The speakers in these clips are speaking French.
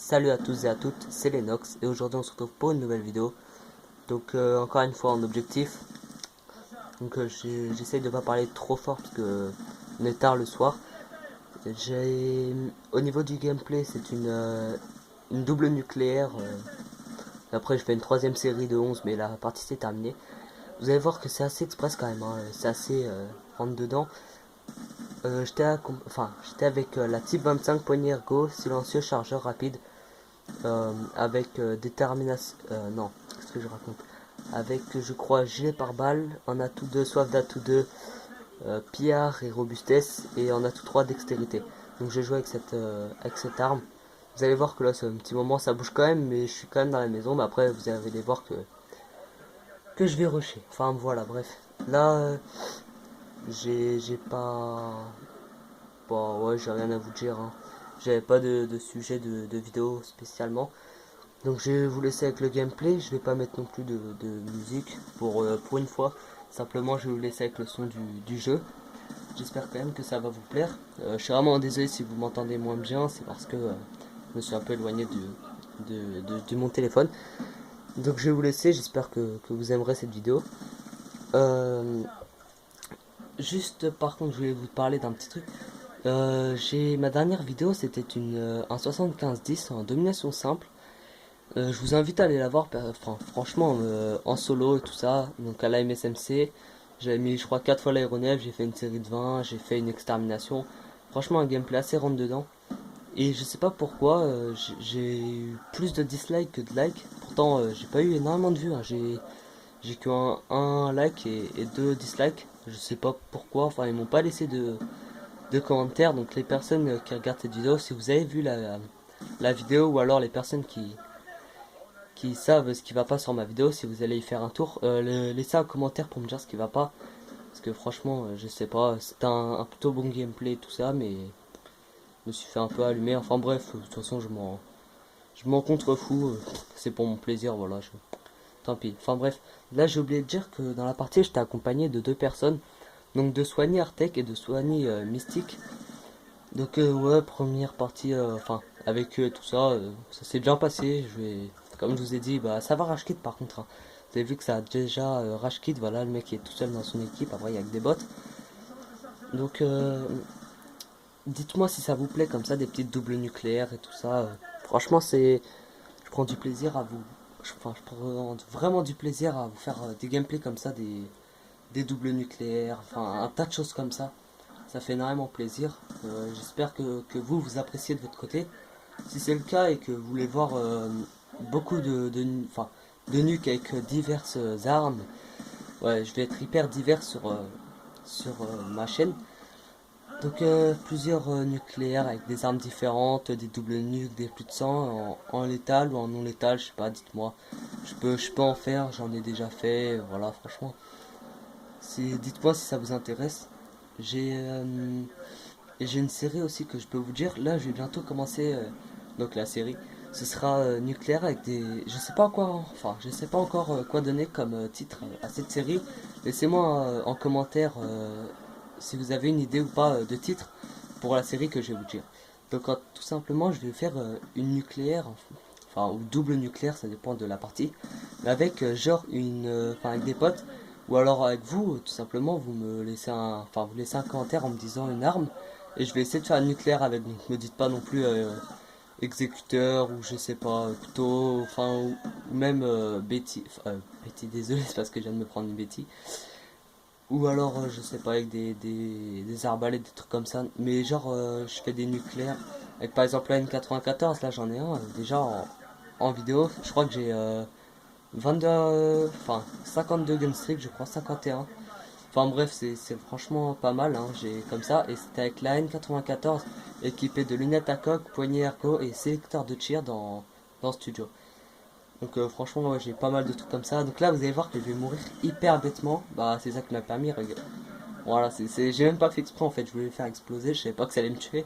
Salut à tous et à toutes, c'est Lennox et aujourd'hui on se retrouve pour une nouvelle vidéo. Donc encore une fois en objectif. Donc j'essaye de pas parler trop fort parce que on est tard le soir. Au niveau du gameplay, c'est une double nucléaire. Après je fais une troisième série de 11 mais la partie c'est terminée. Vous allez voir que c'est assez express quand même, hein. C'est assez rentre dedans. J'étais avec la Type 25 poignée ergo, silencieux, chargeur rapide. Avec détermination. Non, qu'est-ce que je raconte? Avec, je crois, gilet pare-balles, en atout 2, soif d'atout 2, pillard et robustesse, et en atout 3, dextérité. Donc j'ai joué avec cette arme. Vous allez voir que là, c'est un petit moment, ça bouge quand même, mais je suis quand même dans la maison. Mais après, vous allez voir que je vais rusher. Enfin voilà, bref. Là, j'ai pas. Bon, ouais, j'ai rien à vous dire, hein. J'avais pas de sujet de vidéo spécialement. Donc je vais vous laisser avec le gameplay, je vais pas mettre non plus de musique pour une fois. Simplement je vais vous laisser avec le son du jeu. J'espère quand même que ça va vous plaire. Je suis vraiment désolé si vous m'entendez moins bien, c'est parce que je me suis un peu éloigné de mon téléphone. Donc je vais vous laisser, j'espère que vous aimerez cette vidéo. Euh, Juste par contre je voulais vous parler d'un petit truc. Ma dernière vidéo c'était un 75-10 en domination simple. Je vous invite à aller la voir, franchement, en solo et tout ça. Donc à la MSMC, j'avais mis, je crois, 4 fois l'aéronef, j'ai fait une série de 20, j'ai fait une extermination. Franchement, un gameplay assez rentre dedans. Et je sais pas pourquoi, j'ai eu plus de dislikes que de likes. Pourtant, j'ai pas eu énormément de vues, hein. J'ai que un like et deux dislikes. Je sais pas pourquoi, enfin, ils m'ont pas laissé de commentaires. Donc les personnes qui regardent cette vidéo, si vous avez vu la vidéo ou alors les personnes qui savent ce qui va pas sur ma vidéo, si vous allez y faire un tour, laissez un commentaire pour me dire ce qui va pas. Parce que franchement, je sais pas, c'est un plutôt bon gameplay et tout ça, mais je me suis fait un peu allumer. Enfin bref, de toute façon, je m'en contrefous. C'est pour mon plaisir, voilà. Tant pis. Enfin bref, là j'ai oublié de dire que dans la partie, j'étais accompagné de deux personnes. Donc de Soigny Artec et de Soigny Mystique. Donc ouais, première partie, avec eux et tout ça, ça s'est bien passé. Comme je vous ai dit, bah ça va Rage Kit par contre, hein. Vous avez vu que ça a déjà Rage Kit, voilà, le mec qui est tout seul dans son équipe, après il y a que des bots. Donc dites-moi si ça vous plaît comme ça, des petites doubles nucléaires et tout ça. Franchement, je prends du plaisir à vous, je prends vraiment du plaisir à vous faire des gameplays comme ça, des doubles nucléaires, enfin un tas de choses comme ça. Ça fait énormément plaisir. J'espère que vous appréciez de votre côté. Si c'est le cas et que vous voulez voir beaucoup de nuques avec diverses armes, ouais, je vais être hyper divers sur ma chaîne. Donc plusieurs nucléaires avec des armes différentes, des doubles nuques, des plus de 100 en létal ou en non létal, je sais pas, dites-moi. Je peux en faire, j'en ai déjà fait, voilà, franchement. Dites-moi si ça vous intéresse. J'ai euh, Et j'ai une série aussi que je peux vous dire. Là, je vais bientôt commencer donc la série. Ce sera nucléaire avec des. Je sais pas encore quoi donner comme titre à cette série. Laissez-moi en commentaire si vous avez une idée ou pas de titre pour la série que je vais vous dire. Donc, tout simplement, je vais faire une nucléaire, enfin, ou double nucléaire, ça dépend de la partie, mais avec avec des potes, ou alors avec vous, tout simplement, vous laissez un commentaire en me disant une arme et je vais essayer de faire un nucléaire avec. Donc me dites pas non plus exécuteur ou je sais pas, couteau, ou même Betty. Betty, désolé, c'est parce que je viens de me prendre une Betty. Ou alors, je sais pas, avec des arbalètes, des trucs comme ça. Mais genre, je fais des nucléaires. Avec par exemple la N94, là j'en ai un déjà en vidéo. Je crois que j'ai 22, 52 gun streak, je crois 51. Enfin bref, c'est franchement pas mal, hein. J'ai comme ça, et c'était avec la N94 équipée de lunettes à coque, poignée ergo et sélecteur de tir dans Studio. Donc franchement, ouais, j'ai pas mal de trucs comme ça. Donc là, vous allez voir que je vais mourir hyper bêtement. Bah, c'est ça qui m'a permis. Voilà, j'ai même pas fait exprès en fait. Je voulais le faire exploser. Je savais pas que ça allait me tuer.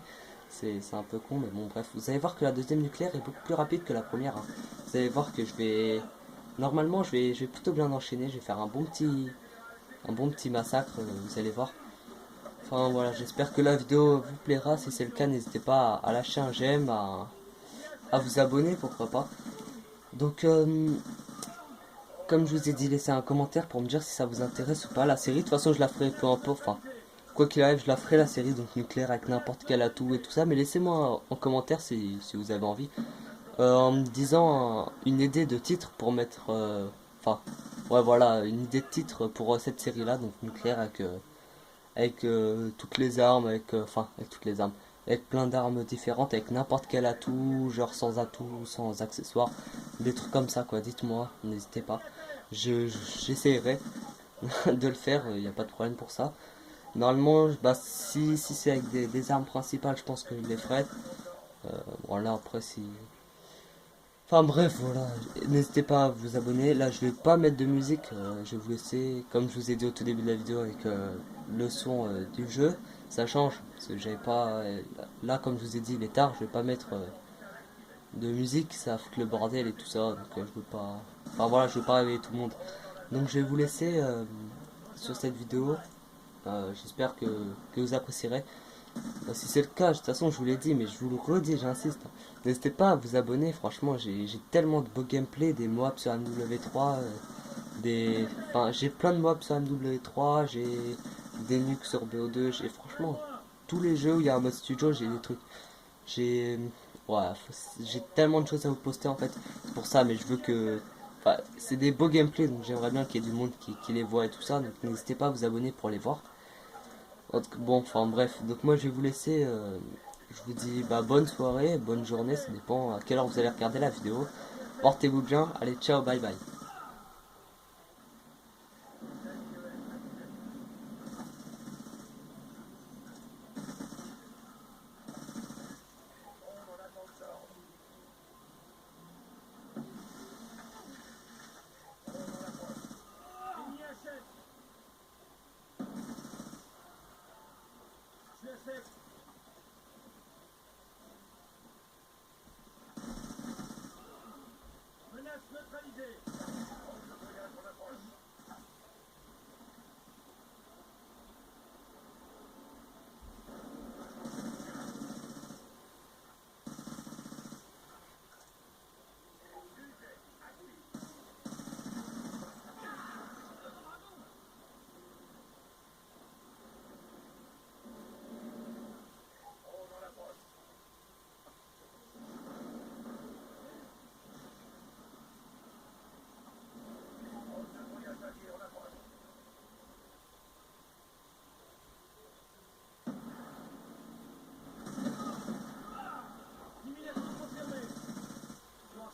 C'est un peu con, mais bon, bref. Vous allez voir que la deuxième nucléaire est beaucoup plus rapide que la première, hein. Vous allez voir que je vais. Normalement, je vais plutôt bien enchaîner. Je vais faire un bon petit massacre, vous allez voir. Enfin voilà, j'espère que la vidéo vous plaira. Si c'est le cas, n'hésitez pas à lâcher un j'aime, à vous abonner, pourquoi pas. Donc, comme je vous ai dit, laissez un commentaire pour me dire si ça vous intéresse ou pas la série. De toute façon, je la ferai peu importe. Enfin, quoi qu'il arrive, je la ferai la série, donc nucléaire avec n'importe quel atout et tout ça. Mais laissez-moi en commentaire si vous avez envie. En me disant une idée de titre pour mettre. Enfin, ouais, voilà, une idée de titre pour cette série-là, donc nucléaire avec toutes les armes, enfin, avec toutes les armes, avec plein d'armes différentes, avec n'importe quel atout, genre sans atout, sans accessoires, des trucs comme ça, quoi. Dites-moi, n'hésitez pas. J'essaierai de le faire, il n'y a pas de problème pour ça. Normalement, bah, si c'est avec des armes principales, je pense que je les ferai. Voilà, après, si. Enfin bref, voilà, n'hésitez pas à vous abonner. Là, je vais pas mettre de musique, je vais vous laisser, comme je vous ai dit au tout début de la vidéo, avec le son du jeu. Ça change, parce que j'avais pas. Là, comme je vous ai dit, il est tard, je vais pas mettre de musique, ça fout le bordel et tout ça, donc je veux pas. Enfin voilà, je veux pas réveiller tout le monde. Donc je vais vous laisser sur cette vidéo. J'espère que vous apprécierez. Bah, si c'est le cas, de toute façon, je vous l'ai dit, mais je vous le redis, j'insiste. N'hésitez pas à vous abonner, franchement, j'ai tellement de beaux gameplay, des mobs sur MW3, enfin, j'ai plein de mobs sur MW3, j'ai des nukes sur BO2, j'ai franchement tous les jeux où il y a un mode studio, j'ai des trucs. J'ai. Ouais, j'ai tellement de choses à vous poster en fait. C'est pour ça, mais je veux que. Enfin, c'est des beaux gameplays, donc j'aimerais bien qu'il y ait du monde qui les voit et tout ça, donc n'hésitez pas à vous abonner pour les voir. Bon, enfin bref, donc moi je vais vous laisser. Je vous dis bah, bonne soirée, bonne journée, ça dépend à quelle heure vous allez regarder la vidéo. Portez-vous bien, allez, ciao, bye bye. Menace neutralisée.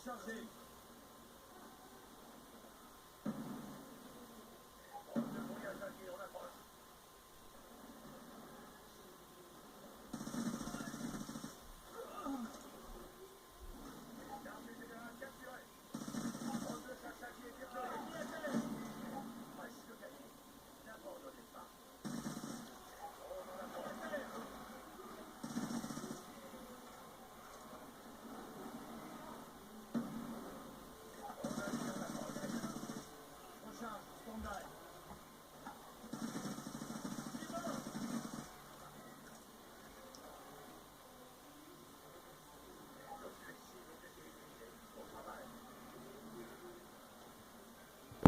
Chargé.